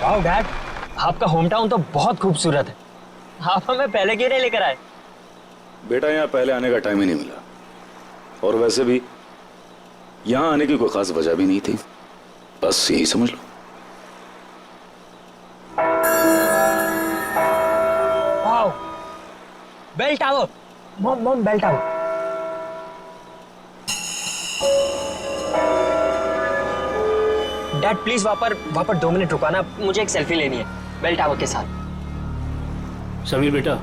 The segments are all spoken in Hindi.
वाओ डैड, आपका होम टाउन तो बहुत खूबसूरत है। आप हमें पहले क्यों नहीं लेकर आए? बेटा यहाँ पहले आने का टाइम ही नहीं मिला, और वैसे भी यहाँ आने की कोई खास वजह भी नहीं थी, बस यही समझ लो। Wow, bell tower. Mom bell tower. Dad please वहां पर 2 मिनट रुकाना, मुझे एक सेल्फी लेनी है बेल टावर के साथ। समीर बेटा,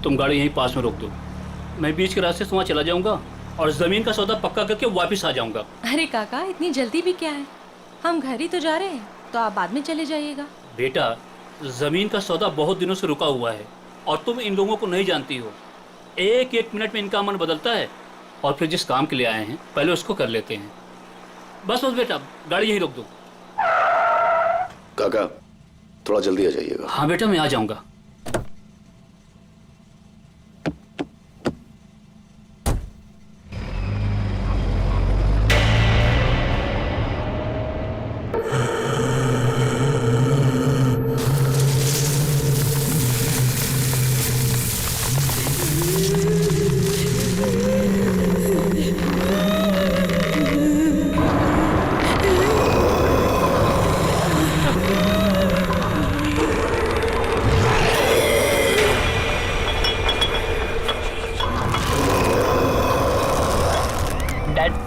तुम गाड़ी यहीं पास में रोक दो, मैं बीच के रास्ते से वहाँ चला जाऊंगा और जमीन का सौदा पक्का करके वापस आ जाऊंगा। अरे काका, इतनी जल्दी भी क्या है, हम घर ही तो जा रहे हैं, तो आप बाद में चले जाइएगा। बेटा, जमीन का सौदा बहुत दिनों से रुका हुआ है और तुम इन लोगों को नहीं जानती हो। एक एक मिनट में इनका मन बदलता है, और फिर जिस काम के लिए आए हैं पहले उसको कर लेते हैं। बस बस बेटा, गाड़ी यहीं रोक दो। काका थोड़ा जल्दी आ जाइएगा। हाँ बेटा, मैं आ जाऊंगा।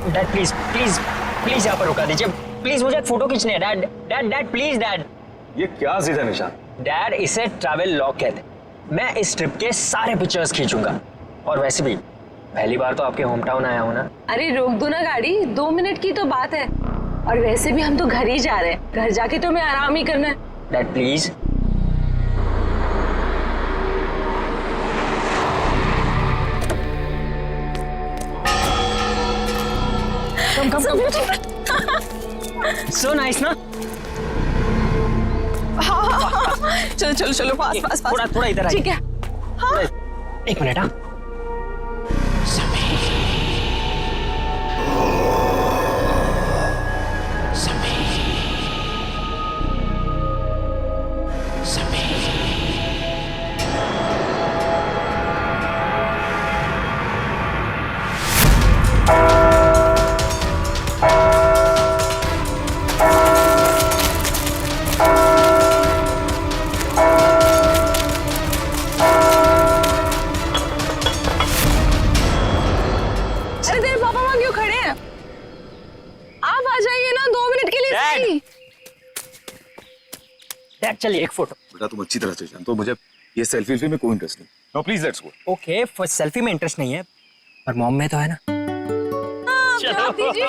डैड प्लीज प्लीज प्लीज यहाँ पर रुका दीजिए प्लीज, मुझे एक फोटो खींचनी है। Dad dad dad please dad. ये क्या सीधा निशान? डैड इसे ट्रैवल लॉग कहते हैं। मैं इस ट्रिप के सारे पिक्चर्स खींचूंगा, और वैसे भी पहली बार तो आपके होम टाउन आया हूँ ना। अरे रोक दो ना गाड़ी, 2 मिनट की तो बात है, और वैसे भी हम तो घर ही जा रहे हैं, घर जाके तो हमें आराम ही करना है। Dad please. Come so nice ना। चलो चलो चलो, पास पास पास। थोड़ा इधर आइए। ठीक है। हाँ। एक मिनट। हाँ डैड, चलिए एक फोटो। बेटा तुम अच्छी तरह से जानते हो मुझे ये सेल्फी में कोई इंटरेस्ट नहीं। No please let's go. Okay, first selfie में इंटरेस्ट नहीं है, पर मॉम में तो है ना। जवाब दीजिए।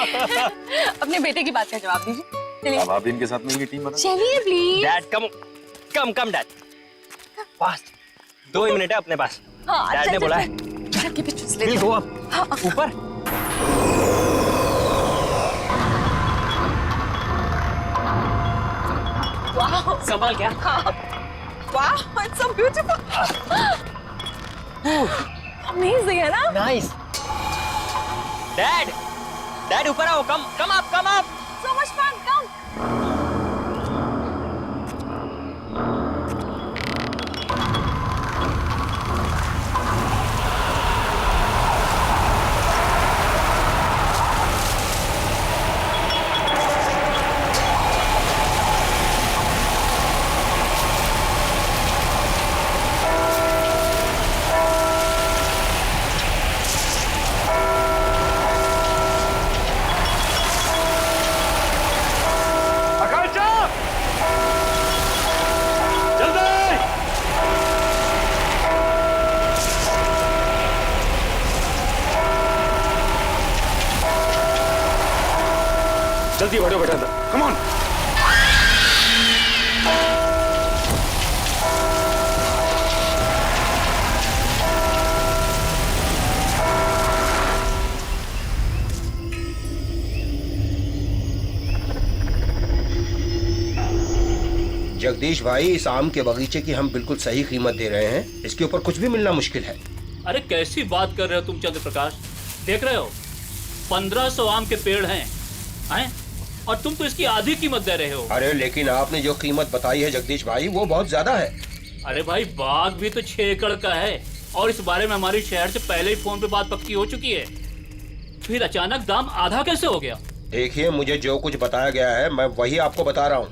अपने बेटे की बात का जवाब दीजिए। चलिए। अब आप इनके साथ मिलकर टीम बना। चलिए please. Dad come come come dad, fast. 2 he minute है अपने पास। हाँ, डैड ने बोला है। के पिक्चर्स ले विल लो। गो अप ऊपर। वाह, संभाल क्या? वाह, इट्स सो ब्यूटीफुल। अमेजिंग है ना? नाइस। डैड डैड ऊपर आओ, come up. So much fun, come. जल्दी बैठो बेटा, कम ऑन। जगदीश भाई, इस आम के बगीचे की हम बिल्कुल सही कीमत दे रहे हैं, इसके ऊपर कुछ भी मिलना मुश्किल है। अरे कैसी बात कर रहे हो तुम चंद्र प्रकाश, देख रहे हो 1500 आम के पेड़ हैं और तुम तो इसकी आधी कीमत दे रहे हो। अरे लेकिन आपने जो कीमत बताई है जगदीश भाई वो बहुत ज्यादा है। अरे भाई बाग भी तो 6 एकड़ का है और इस बारे में हमारी शहर से पहले ही फोन पे बात पक्की हो चुकी है, फिर अचानक दाम आधा कैसे हो गया? देखिए मुझे जो कुछ बताया गया है मैं वही आपको बता रहा हूँ,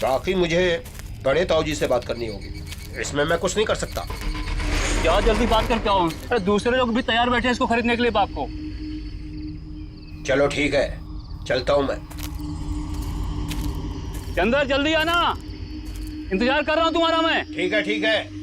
बाकी मुझे बड़े ताऊजी से बात करनी होगी, इसमें मैं कुछ नहीं कर सकता। क्या जल्दी बात करके आओ, अरे दूसरे लोग भी तैयार बैठे हैं इसको खरीदने के लिए बाग को। चलो ठीक है, चलता हूँ मैं। चंदर जल्दी आना, इंतजार कर रहा हूँ तुम्हारा मैं। ठीक है ठीक है।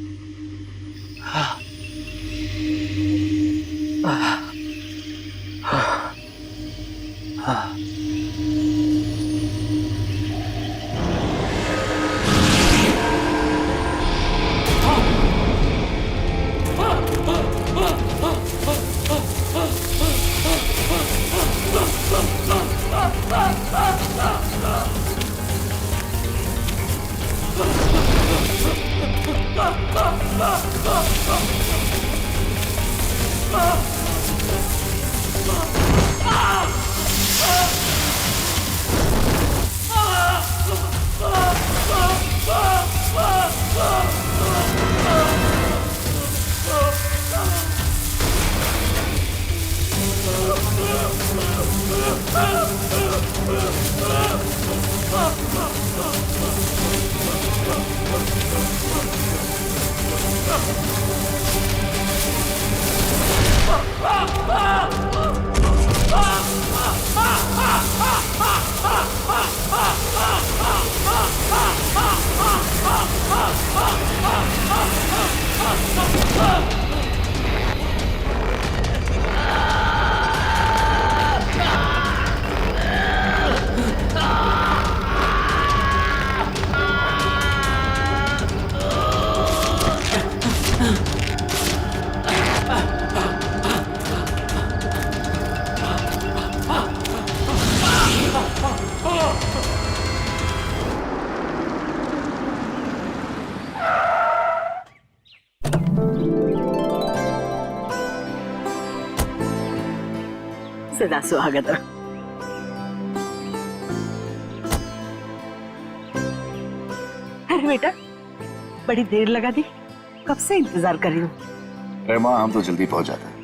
सदा सुहागत। अरे बेटा बड़ी देर लगा दी, कब से इंतजार कर रही हूँ। अरे माँ हम तो जल्दी पहुंच जाते हैं,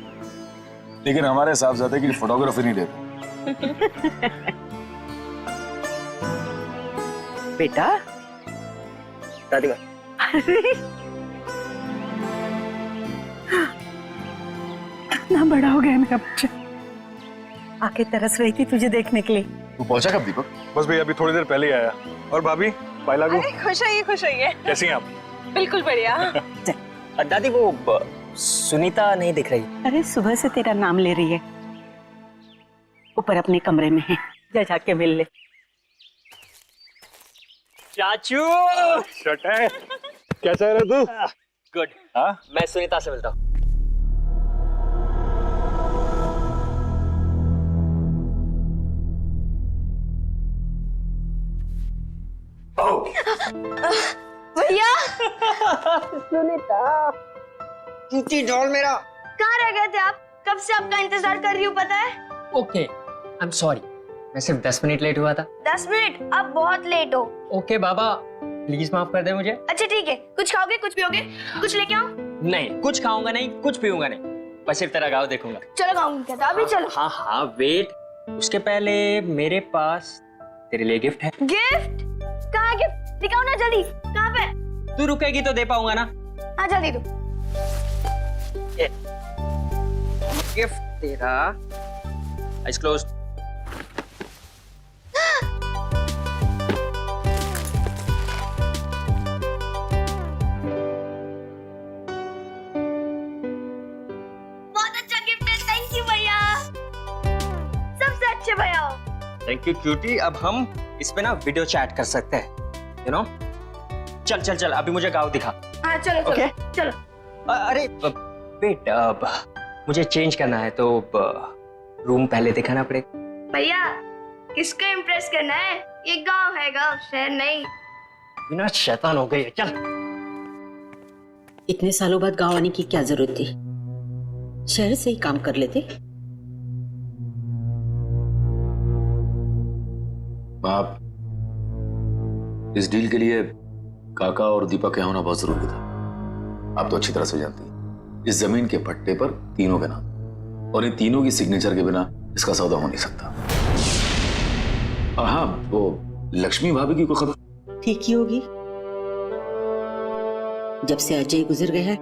लेकिन हमारे साहबजादे की फोटोग्राफी नहीं देते। बेटा दादी माँ, अरे कितना बड़ा हो गया मेरा बच्चा, आके तरस रही थी तुझे देखने के लिए। तू पहुंचा कब दीपक? बस भैया अभी थोड़ी देर पहले ही आया। और भाभी पायला को खुश होइए। कैसी हैं आप? बिल्कुल बढ़िया। दादी वो सुनीता नहीं दिख रही। अरे सुबह से तेरा नाम ले रही है, ऊपर अपने कमरे में है, जा जाके मिल ले। चाचू शट है, कैसा है रे तू? गुड। हाँ मैं सुनीता से मिलता हूँ। भैया सुनीता चूची ढोल मेरा। कहाँ रह गए थे आप? कब से आपका इंतजार कर रही हूँ पता है। ओके आई एम सॉरी, मैं सिर्फ 10 मिनट लेट हुआ था। 10 मिनट? आप बहुत लेट हो। ओके बाबा प्लीज माफ कर दे मुझे। अच्छा ठीक है, कुछ खाओगे कुछ पियोगे? कुछ लेके आओ? नहीं कुछ खाऊंगा नहीं, कुछ पीऊंगा नहीं, बस सिर्फ तेरा गाँव देखूंगा। चलो खाऊंगी कहता, अभी चलो। हाँ हाँ वेट, उसके पहले मेरे पास तेरे लिए गिफ्ट है। गिफ्ट? कहाँ गिफ्ट? दिखाओ ना जल्दी, कहाँ पे? तू रुकेगी तो दे पाऊंगा ना। हाँ जल्दी दो। गिफ्ट तेरा। Eyes close. बहुत अच्छा गिफ्ट है, थैंक यू भैया, सबसे अच्छे भैया। Thank you cutie. अब हम इस पे ना वीडियो चैट कर सकते हैं, यू नो। चल चल चल अभी मुझे गाँव दिखा। हाँ चलो चलो Okay. चलो। अरे वेट, मुझे चेंज करना है तो रूम पहले दिखाना पड़ेगा। भैया किसको इम्प्रेस करना है? ये गांव है, गांव शहर नहीं। बिना शैतान हो गई है, चल। इतने सालों बाद गांव आने की क्या जरूरत थी, शहर से ही काम कर लेते। आप इस डील के लिए काका और दीपक के होना बहुत जरूरी था। आप तो अच्छी तरह से जानती हैं इस जमीन के पट्टे पर तीनों के नाम और इन तीनों की सिग्नेचर के बिना इसका सौदा हो नहीं सकता। और हाँ, वो लक्ष्मी भाभी की कोई खबर? ठीक ही होगी। जब से अजय गुजर गया है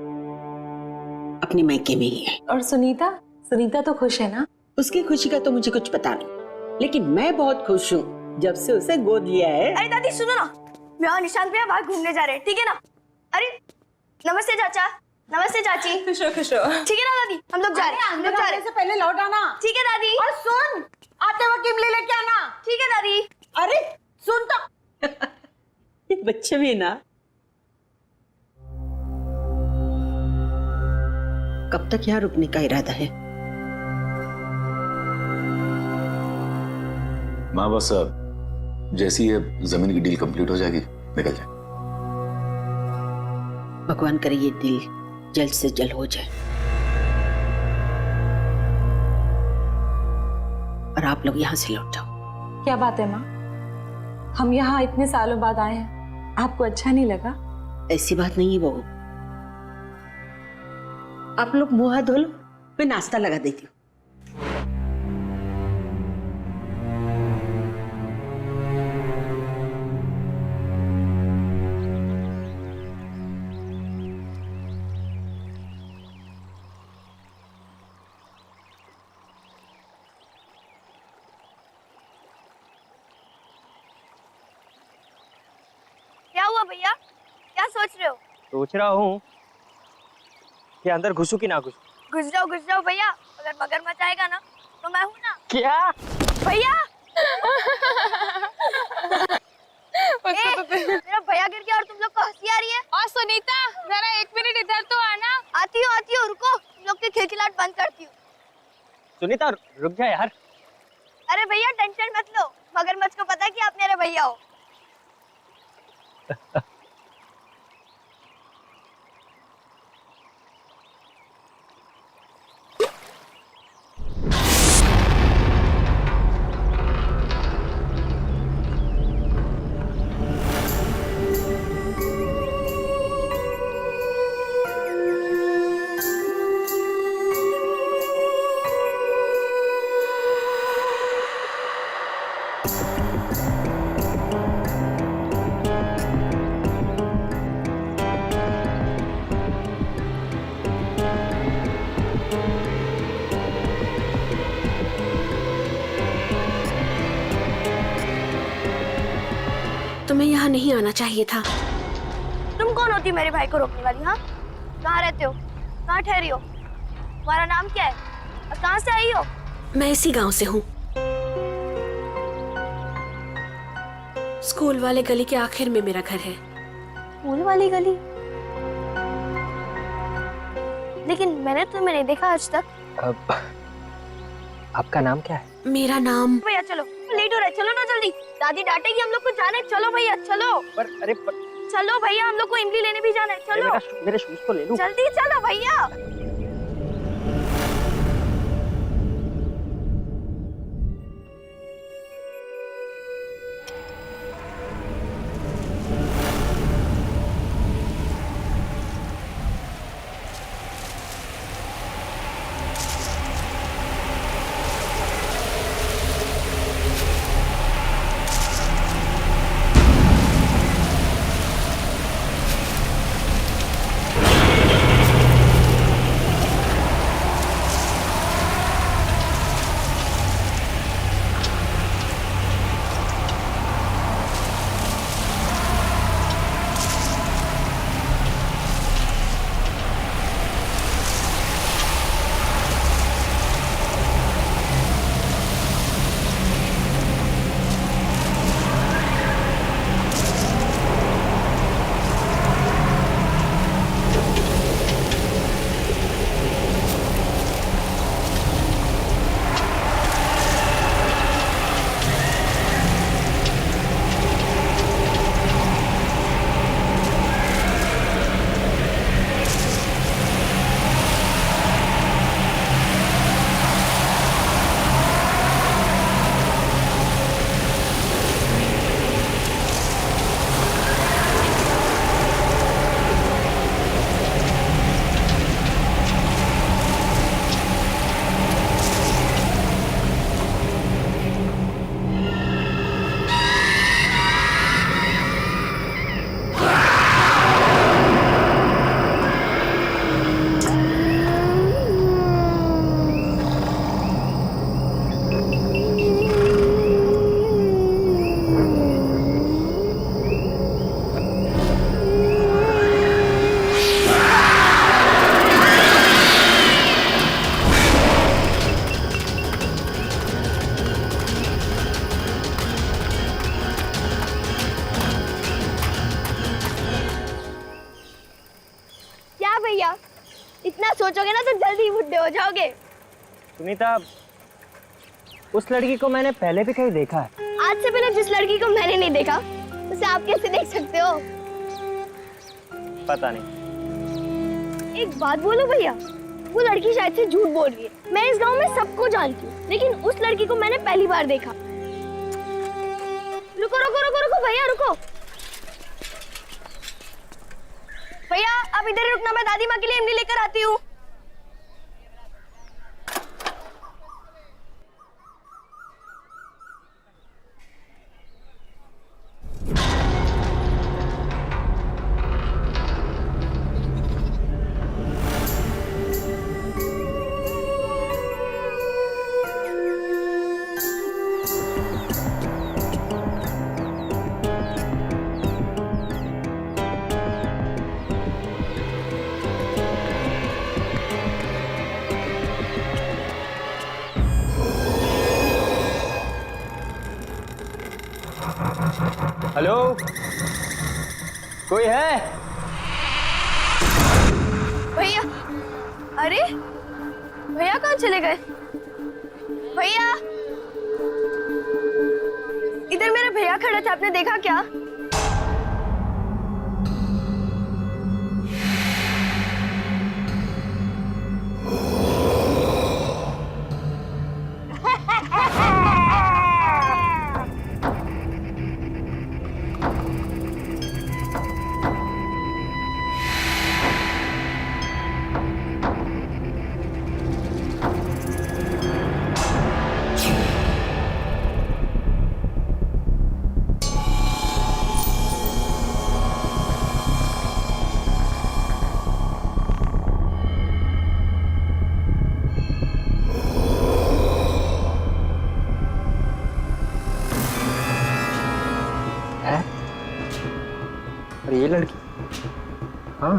अपने मायके में ही है। और सुनीता सुनीता तो खुश है ना? उसकी खुशी का तो मुझे कुछ पता नहीं, लेकिन मैं बहुत खुश हूँ जब से उसे गोद लिया है। अरे दादी सुनो ना, मैं और निशांत भैया बाहर घूमने जा रहे हैं, ठीक है ना? अरे नमस्ते चाचा, नमस्ते चाची। खुश हो खुश हो। ठीक है ना दादी, हम लोग जा रहे हैं, हम लोग जा रहे हैं। से पहले लौट आना। ठीक है दादी। और सुन, आते वक्त इमली लेके आना। ठीक है दादी। अरे सुन तो। ये बच्चे भी ना कब तक यहाँ रुकने का इरादा है? माँ बस जैसी ये जमीन की डील कंप्लीट हो जाएगी निकल जाए। भगवान करे ये डील जल्द से जल्द हो जाए और आप लोग यहाँ से लौट जाओ। क्या बात है माँ, हम यहाँ इतने सालों बाद आए हैं, आपको अच्छा नहीं लगा? ऐसी बात नहीं है बहू, आप लोग मुंह हाथ धो लो, मैं नाश्ता लगा देती हूँ। क्या हुआ भैया, क्या सोच रहे हो? सोच रहा हूँ कि अंदर घुसू कि ना घुसू। घुस जाओ भैया, अगर मगरमच्छ आएगा ना तो मैं हूँ ना। क्या भैया मेरा भैया गिर गया और तुम लोग को हंसी आ रही है। और सुनीता जरा 1 मिनट इधर तो आना। आती हूँ रुको, तुम लोग की खिलखिलाहट बंद करती हूँ। सुनीता रुक जा यार। अरे भैया टेंशन मत लो, मगरमच्छ को पता है कि आप मेरे भैया हो। तुम्हें यहाँ नहीं आना चाहिए था। तुम कौन होती मेरे भाई को रोकने वाली? हाँ, कहाँ रहते हो, कहाँ ठहरी हो, तुम्हारा नाम क्या है और कहाँ से आई हो? मैं इसी गांव से हूँ। स्कूल वाले गली के आखिर में मेरा घर है। स्कूल वाली गली? लेकिन मैंने तुम्हें नहीं देखा आज तक। आपका नाम क्या है? मेरा नाम। भैया चलो, लेट हो रहा है, चलो ना जल्दी, दादी डांटेगी हम लोग को। जाने चलो भैया, चलो। अरे चलो भैया, हम लोग को इमली लेने भी जाना है, चलो। मेरे शूज तो ले लूं। जल्दी चलो भैया। सोचोगे ना तो जल्दी ही बुढ़े हो जाओगे। सुनीता, उस लड़की को मैंने पहले भी कहीं देखा है। आज से पहले जिस लड़की को मैंने नहीं देखा उसे आप कैसे देख सकते हो? पता नहीं। एक बात बोलो भैया, वो लड़की शायद से झूठ बोल रही है। मैं इस गांव में सबको जानती हूँ, लेकिन उस लड़की को मैंने पहली बार देखा। रुको रुको रुको रुको भैया रुको। भैया आप इधर ही रुकना, मैं दादी माँ के लिए इमली लेकर आती हूँ। हेलो, कोई है? भैया, अरे भैया कहाँ चले गए? भैया, इधर मेरे भैया खड़े थे, आपने देखा क्या? और ये लड़की? हाँ,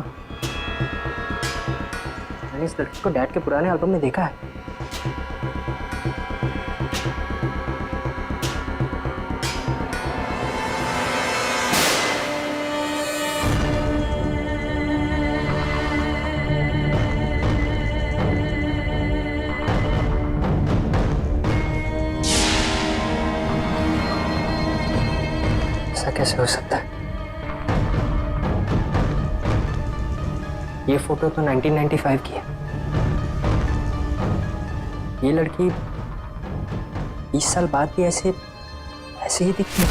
मैंने इस लड़की को डैड के पुराने एल्बम में देखा है। ऐसा कैसे हो सकता है? ये फोटो तो 1995 की है। ये लड़की 20 साल बाद भी ऐसे ही दिखती है।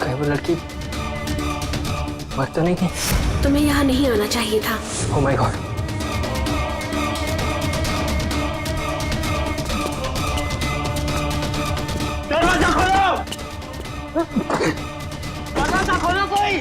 कहीं वो लड़की मर तो नहीं गई? तुम्हें यहाँ नहीं आना चाहिए था। Oh my God. दरवाजा खोलो! दरवाजा खोलो कोई!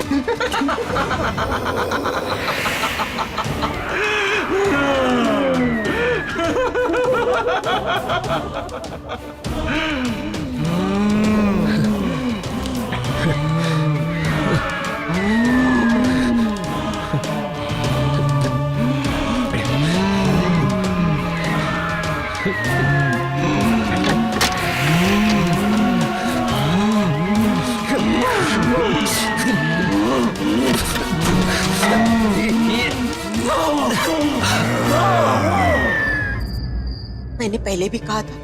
मैंने पहले भी कहा था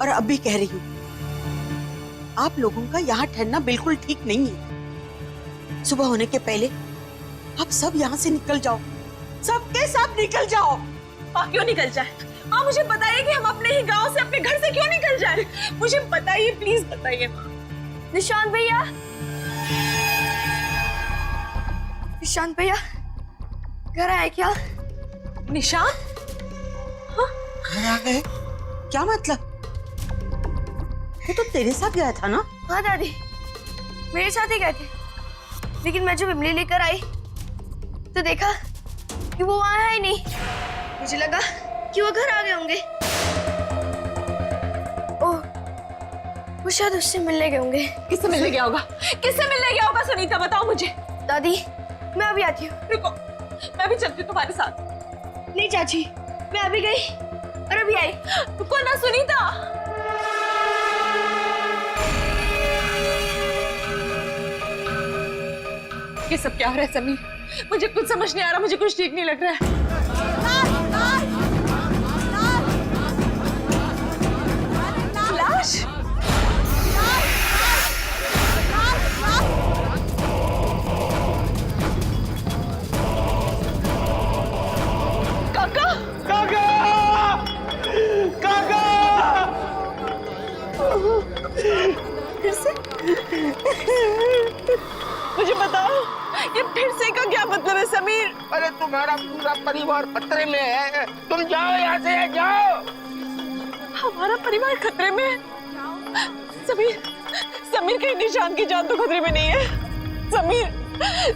और अब भी कह रही हूँ, आप लोगों का यहाँ ठहरना बिल्कुल ठीक नहीं है। सुबह होने के पहले आप सब यहाँ से निकल जाओ, सबके सब निकल जाओ। माँ क्यों निकल जाए? माँ मुझे बताइए कि हम अपने ही गांव से, अपने घर से क्यों निकल जाए? मुझे बताइए, प्लीज बताइए माँ। निशांत भैया, निशांत भैया घर आए क्या? निशांत? घर आ गए? क्या मतलब? वो तो तेरे साथ गया था ना? हाँ दादी, मेरे साथ ही गए थे, लेकिन मैं जब इमली लेकर आई तो देखा कि वो वहां है ही नहीं। मुझे लगा कि वो घर आ गए होंगे। ओह, वो शायद उससे मिलने गए होंगे। किससे मिलने गया होगा? किससे मिलने गया होगा? सुनीता बताओ मुझे। दादी मैं अभी आती हूँ। रुको, मैं भी चलती हूँ तुम्हारे साथ। नहीं चाची, मैं अभी गई और अभी आई। रुको ना सुनीता। ये सब क्या हो रहा है समीर? मुझे कुछ समझ नहीं आ रहा, मुझे कुछ ठीक नहीं लग रहा है। लाश? काका! काका! काका! फिर से? मुझे बताओ, ये फिर से का क्या मतलब है समीर? अरे तुम्हारा पूरा परिवार खतरे में है, तुम जाओ यहाँ से, जाओ। हमारा परिवार खतरे में है? समीर, समीर कहीं निशांत की जान तो खतरे में नहीं है? समीर,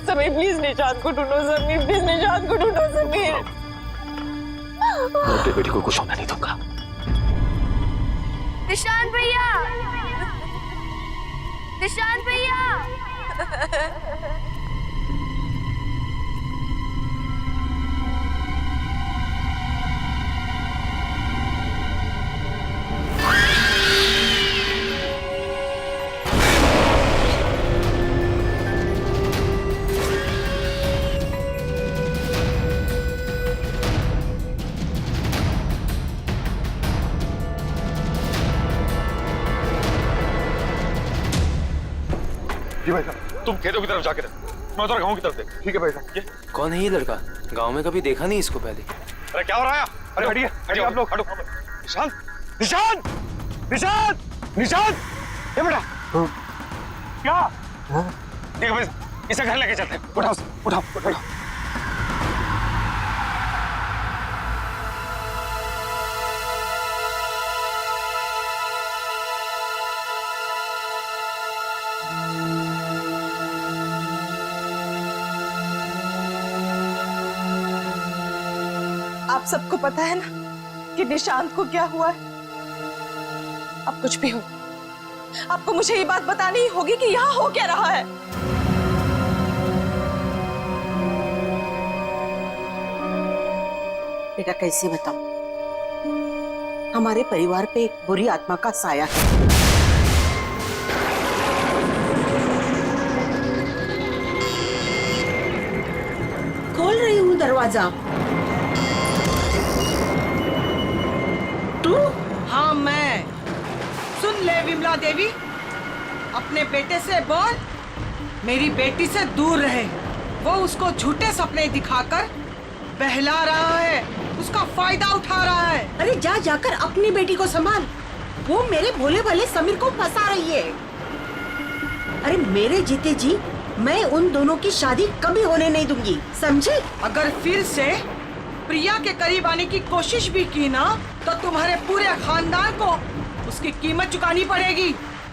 समीर प्लीज निशांत को ढूंढो, समीर प्लीज निशांत को ढूंढो, समीर। मैं अपनी बेटी को कुछ होने नहीं दूंगा। निशांत भैया, निशांत भैया। जी भाई साहब, तुम खेतों की तरफ जाके रहो, मैं उधर गाँव की तरफ देख। ठीक है भाई साहब। ये कौन है ये लड़का? गांव में कभी देखा नहीं इसको पहले। अरे क्या हो रहा है? अरे हटिए, हटिए आप लोग, हटो। निशांत, निशांत, निशांत, निशांत, ये बेटा क्या? ठीक है भाई, इसे घर लेके चलते हैं। उठाओ, उठाओ, उठाओ। आप सबको पता है ना कि निशांत को क्या हुआ है? अब कुछ भी हो, आपको मुझे ये बात बतानी ही होगी कि यहाँ हो क्या रहा है। बेटा कैसे बताऊं? हमारे परिवार पे एक बुरी आत्मा का साया है। खोल रही हूँ दरवाजा। तू? हाँ मैं। सुन ले विमला देवी, अपने बेटे से बोल मेरी बेटी से दूर रहे। वो उसको झूठे सपने दिखाकर बहला रहा है, उसका फायदा उठा रहा है। अरे जा जाकर अपनी बेटी को संभाल। वो मेरे भोले भाले समीर को फंसा रही है। अरे मेरे जीते जी मैं उन दोनों की शादी कभी होने नहीं दूंगी, समझे? अगर फिर से प्रिया के करीब आने की कोशिश भी की ना तो तुम्हारे पूरे खानदान को उसकी कीमत चुकानी पड़ेगी,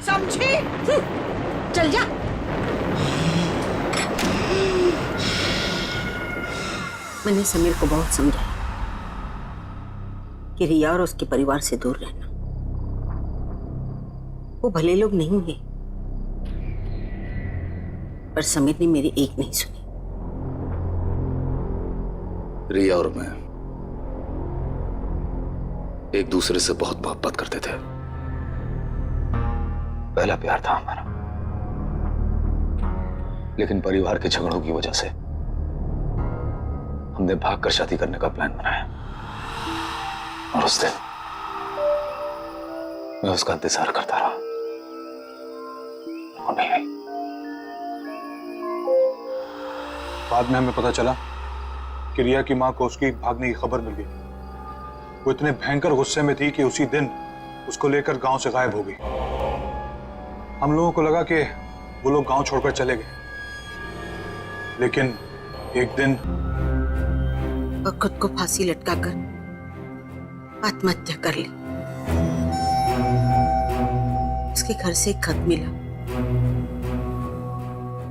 समझी? चल जा। मैंने समीर को बहुत समझाया कि रिया और उसके परिवार से दूर रहना। वो भले लोग नहीं है, पर समीर ने मेरी एक नहीं सुनी। रिया और मैं एक दूसरे से बहुत मोहब्बत करते थे। पहला प्यार था हमारा, लेकिन परिवार के झगड़ों की वजह से हमने भागकर शादी करने का प्लान बनाया। और उस दिन मैं उसका इंतजार करता रहा, वो नहीं आई। बाद में हमें पता चला कि रिया की मां को उसकी भागने की खबर मिल गई। वो इतने भयंकर गुस्से में थी कि उसी दिन उसको लेकर गांव से गायब हो गई। हम लोगों को लगा कि वो लोग गांव छोड़कर चले गए, लेकिन एक दिन वो खुद को फांसी लटकाकर आत्महत्या कर ली। उसके घर से एक खत मिला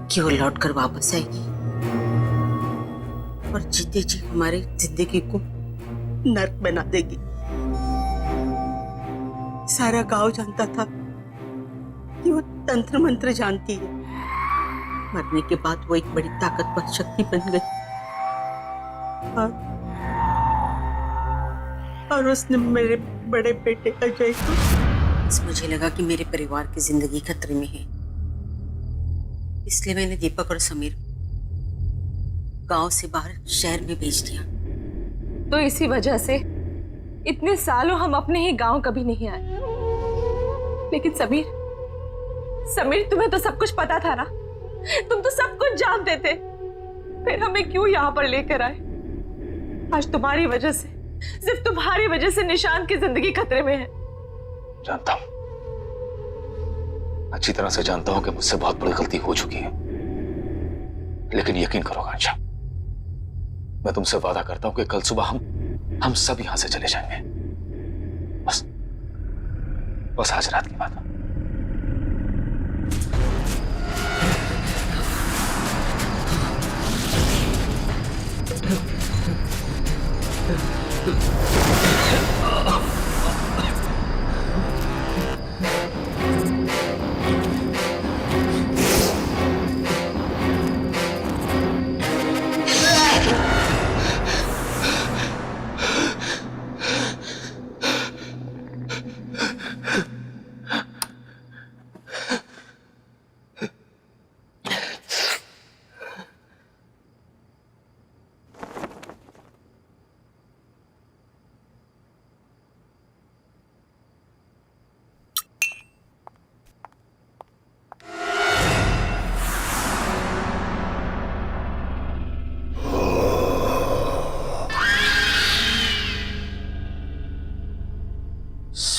कि वो लौटकर वापस आएगी और जीते जी हमारे जिंदगी को नर्क बना देगी। सारा गांव जानता था कि वो तंत्र मंत्र जानती है। मरने के बाद वो एक बड़ी ताकतवर शक्ति बन गई और उसने मेरे बड़े बेटे अजय को। मुझे लगा कि मेरे परिवार की जिंदगी खतरे में है, इसलिए मैंने दीपक और समीर गांव से बाहर शहर में भेज दिया। तो इसी वजह से इतने सालों हम अपने ही गांव कभी नहीं आए। लेकिन समीर तुम्हें तो सब कुछ पता था ना, तुम तो सब कुछ जानते थे, फिर हमें क्यों यहाँ पर लेकर आए? आज तुम्हारी वजह से, सिर्फ तुम्हारी वजह से निशांत की जिंदगी खतरे में है। जानता हूं, अच्छी तरह से जानता हूं कि मुझसे बहुत बड़ी गलती हो चुकी है, लेकिन यकीन करो आंशा, मैं तुमसे वादा करता हूं कि कल सुबह हम सब यहां से चले जाएंगे। बस आज रात की बात है।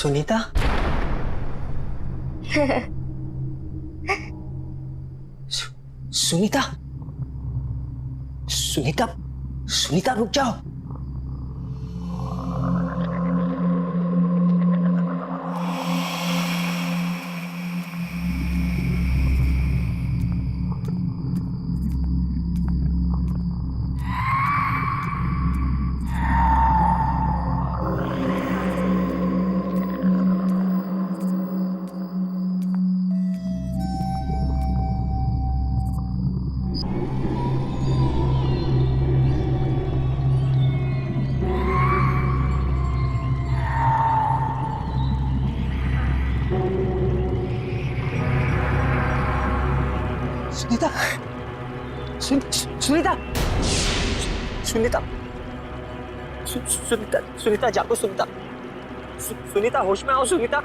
सुनीता? सुनीता? सुनीता? सुनीता रुक जाओ। सुनीता, सुनीता, सुनीता, सुनीता, सुनीता जागो। सुनीता, सुनीता होश में आओ। सुनीता,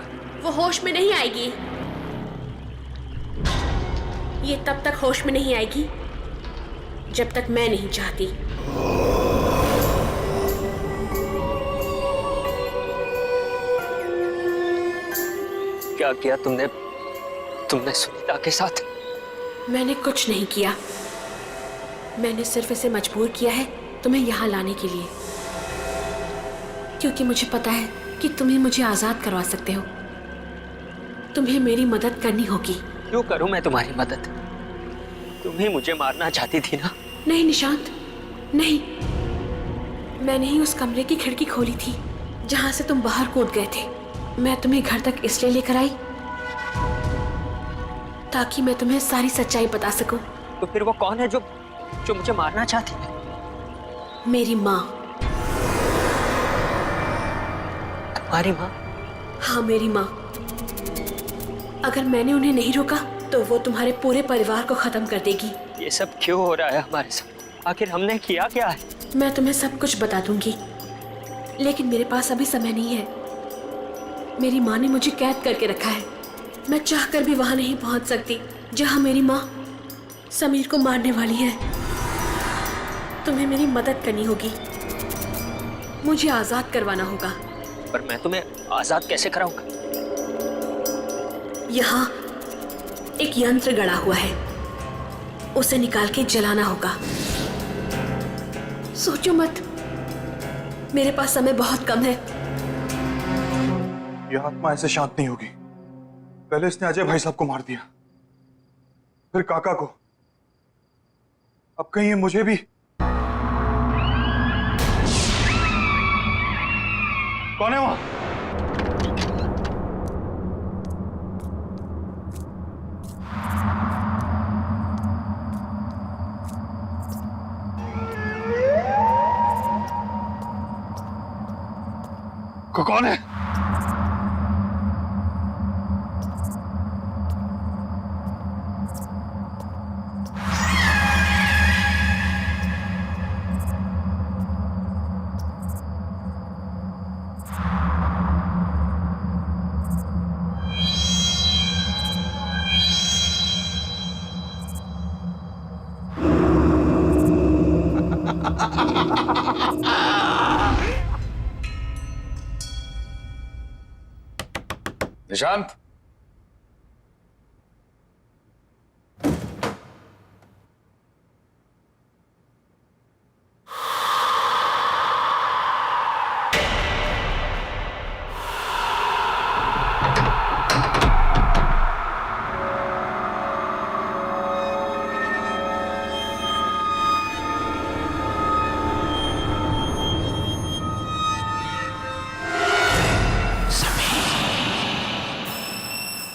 वो होश में नहीं आएगी। ये तब तक होश में नहीं आएगी जब तक मैं नहीं चाहती। क्या किया तुमने सुनीता के साथ? मैंने कुछ नहीं किया। मैंने सिर्फ इसे मजबूर किया है तुम्हें यहाँ लाने के लिए, क्योंकि मुझे पता है कि तुम ही मुझे आजाद करवा सकते हो। तुम्हें मेरी मदद करनी होगी। क्यों करूं मैं तुम्हारी मदद? तुम ही मुझे मारना चाहती थी ना? नहीं निशांत, नहीं। मैंने ही उस कमरे की खिड़की खोली थी जहां से तुम बाहर कूद गए थे। मैं तुम्हें घर तक इसलिए लेकर आई ताकि मैं तुम्हें सारी सच्चाई बता सकूं। तो फिर वो कौन है जो मुझे मारना चाहती है? मेरी माँ। तुम्हारी माँ? हाँ, मेरी माँ। अगर मैंने उन्हें नहीं रोका तो वो तुम्हारे पूरे परिवार को खत्म कर देगी। ये सब क्यों हो रहा है हमारे साथ? आखिर हमने किया क्या है? मैं तुम्हें सब कुछ बता दूंगी, लेकिन मेरे पास अभी समय नहीं है। मेरी माँ ने मुझे कैद करके रखा है। मैं चाहकर भी वहां नहीं पहुंच सकती जहां मेरी माँ समीर को मारने वाली है। तुम्हें मेरी मदद करनी होगी, मुझे आजाद करवाना होगा। पर मैं तुम्हें आजाद कैसे कराऊंगा? यहाँ एक यंत्र गड़ा हुआ है, उसे निकाल के जलाना होगा। सोचो मत, मेरे पास समय बहुत कम है। यह आत्मा ऐसे शांत नहीं होगी। पहले इसने अजय भाई साहब को मार दिया, फिर काका को, अब कहीं ये मुझे भी। कौन है वहां? कौन है? निशांत,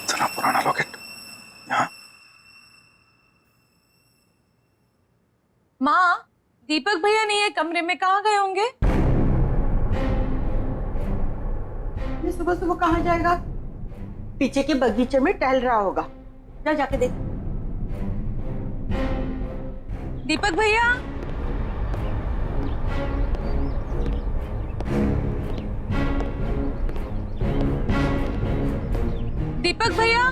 इतना पुराना लॉकेट यहाँ। माँ, दीपक भैया नहीं है कमरे में, कहाँ गए होंगे? ये सुबह सुबह कहाँ जाएगा? पीछे के बगीचे में टहल रहा होगा। जा जाके देख। दीपक भैया, दीपक भैया,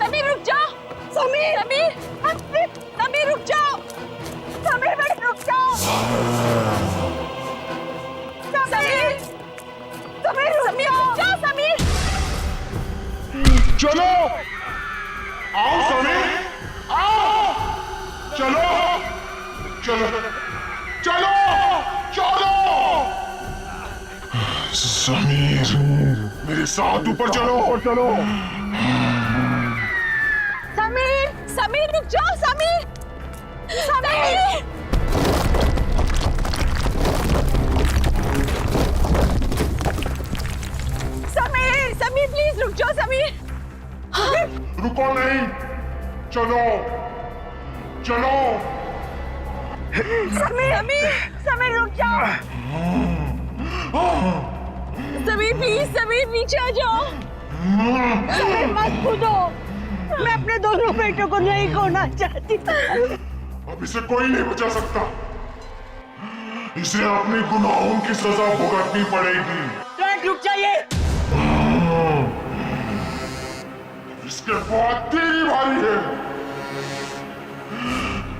समीर रुक जाओ। समीर, समीर रुक जाओ। समीर बेटा रुक जाओ। समीर, समीर रुक जाओ। समीर, चलो आओ समीर, आओ, चलो चलो चलो चलो। समीर, मेरे साथ ऊपर चलो चलो। समीर, समीर रुक जाओ। समीर, समीर, समीर, समीर प्लीज रुक जाओ। समीर, रुको नहीं, चलो चलो। समीर, समीर रुक जाओ। समीर प्लीज, समीर नीचे आ जाओ। समीर मत कूदो, मैं अपने दोनों बेटों को नहीं खोना चाहती। अब इसे कोई नहीं बचा सकता, इसे अपने गुनाहों की सजा भुगतनी पड़ेगी। रुक जाइए। इसके बाद तेरी बारी है।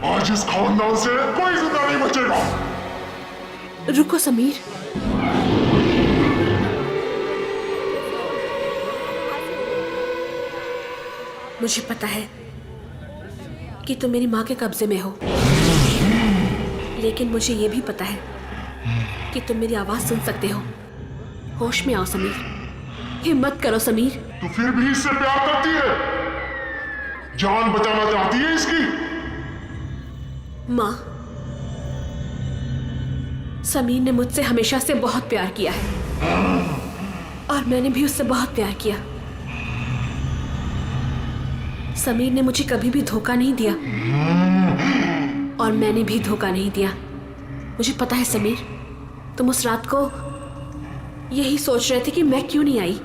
आज इस खानदान से कोई जिंदा नहीं बचेगा। रुको समीर, मुझे पता है कि तुम मेरी माँ के कब्जे में हो, लेकिन मुझे यह भी पता है कि तुम मेरी आवाज सुन सकते हो। होश में आओ समीर, हिम्मत करो समीर। तू फिर भी इससे प्यार करती है, जान बचाना चाहती है इसकी। माँ, समीर ने मुझसे हमेशा से बहुत प्यार किया है और मैंने भी उससे बहुत प्यार किया। समीर ने मुझे कभी भी धोखा नहीं दिया और मैंने भी धोखा नहीं दिया। मुझे पता है समीर, तुम उस रात को यही सोच रहे थे कि मैं क्यों नहीं आई,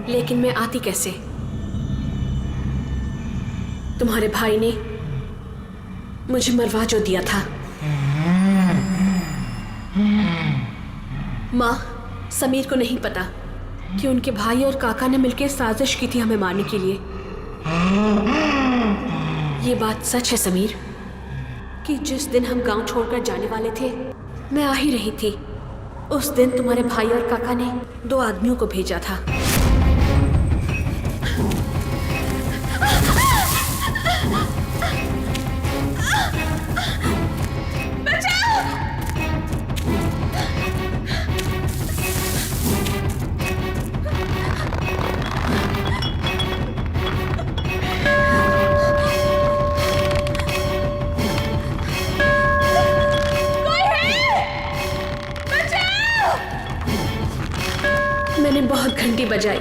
लेकिन मैं आती कैसे? तुम्हारे भाई ने मुझे मरवा जो दिया था। माँ, समीर को नहीं पता कि उनके भाई और काका ने मिलकर साजिश की थी हमें मारने के लिए। ये बात सच है समीर कि जिस दिन हम गांव छोड़कर जाने वाले थे, मैं आ ही रही थी, उस दिन तुम्हारे भाई और काका ने 2 आदमियों को भेजा था। बजाई,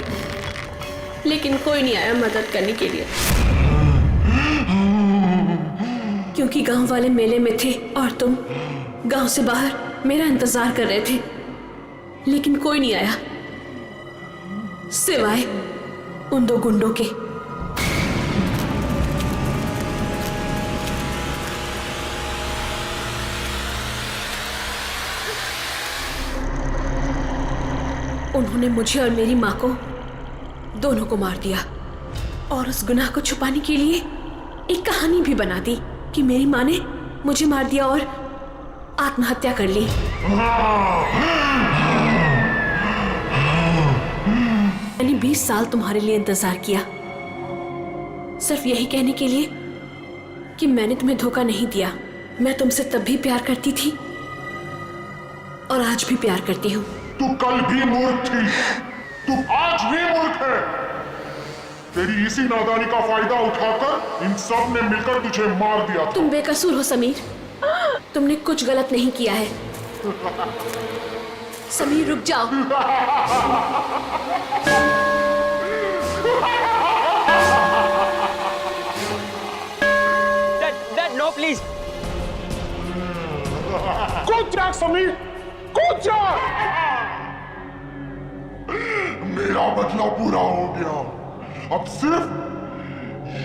लेकिन कोई नहीं आया मदद करने के लिए, क्योंकि गांव वाले मेले में थे और तुम गांव से बाहर मेरा इंतजार कर रहे थे। लेकिन कोई नहीं आया सिवाय उन 2 गुंडों के। उन्होंने मुझे और मेरी मां को दोनों को मार दिया और उस गुनाह को छुपाने के लिए एक कहानी भी बना दी कि मेरी मां ने मुझे मार दिया और आत्महत्या कर ली। मैंने 20 साल तुम्हारे लिए इंतजार किया, सिर्फ यही कहने के लिए कि मैंने तुम्हें धोखा नहीं दिया। मैं तुमसे तब भी प्यार करती थी और आज भी प्यार करती हूँ। तू कल भी मूर्ख थी, तू आज भी मूर्ख है। तेरी इसी नादानी का फायदा उठाकर इन सब ने मिलकर तुझे मार दिया था। तुम बेकसूर हो समीर, तुमने कुछ गलत नहीं किया है। समीर रुक जाओ। Dad, no, please. कूद जा समीर, कूद जा। मेरा बदला पूरा हो गया, अब सिर्फ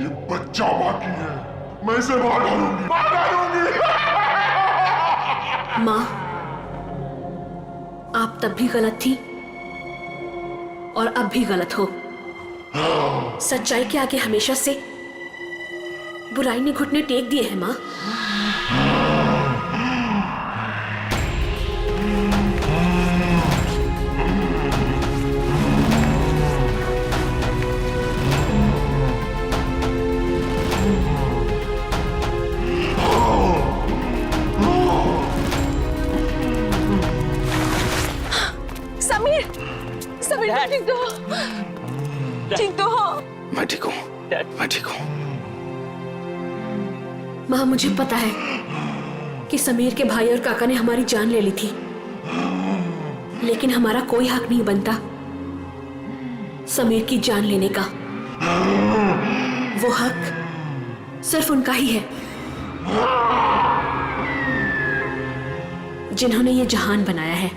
ये बच्चा बाकी है। मैं इसे मार डालूंगी, मार डालूंगी। माँ, आप तब भी गलत थी और अब भी गलत हो। सच्चाई के आगे हमेशा से बुराई ने घुटने टेक दिए हैं माँ। ठीक तो हो? ठीक तो हो? मैं ठीक हूँ, मैं ठीक हूँ। माँ, मुझे पता है कि समीर के भाई और काका ने हमारी जान ले ली थी, लेकिन हमारा कोई हक नहीं बनता समीर की जान लेने का। वो हक सिर्फ उनका ही है जिन्होंने ये जहान बनाया है।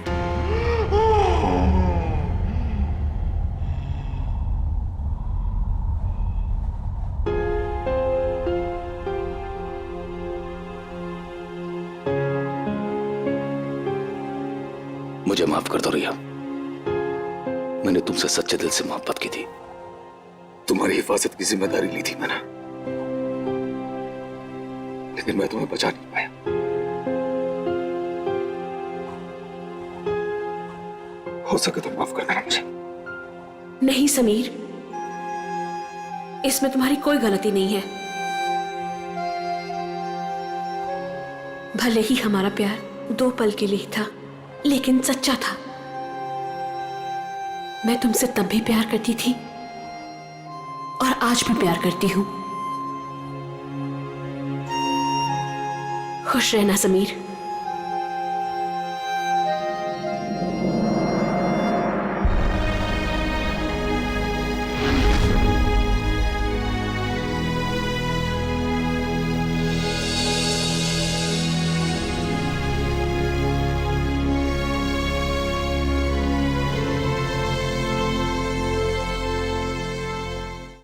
मुझे माफ कर दो रिया, मैंने तुमसे सच्चे दिल से मोहब्बत की थी। तुम्हारी हिफाजत की जिम्मेदारी ली थी मैंने, लेकिन मैं तुम्हें बचा नहीं पाया। हो सके तो माफ कर देना मुझे। नहीं समीर, इसमें तुम्हारी कोई गलती नहीं है। भले ही हमारा प्यार 2 पल के लिए था, लेकिन सच्चा था। मैं तुमसे तब भी प्यार करती थी और आज भी प्यार करती हूं। खुश रहना समीर।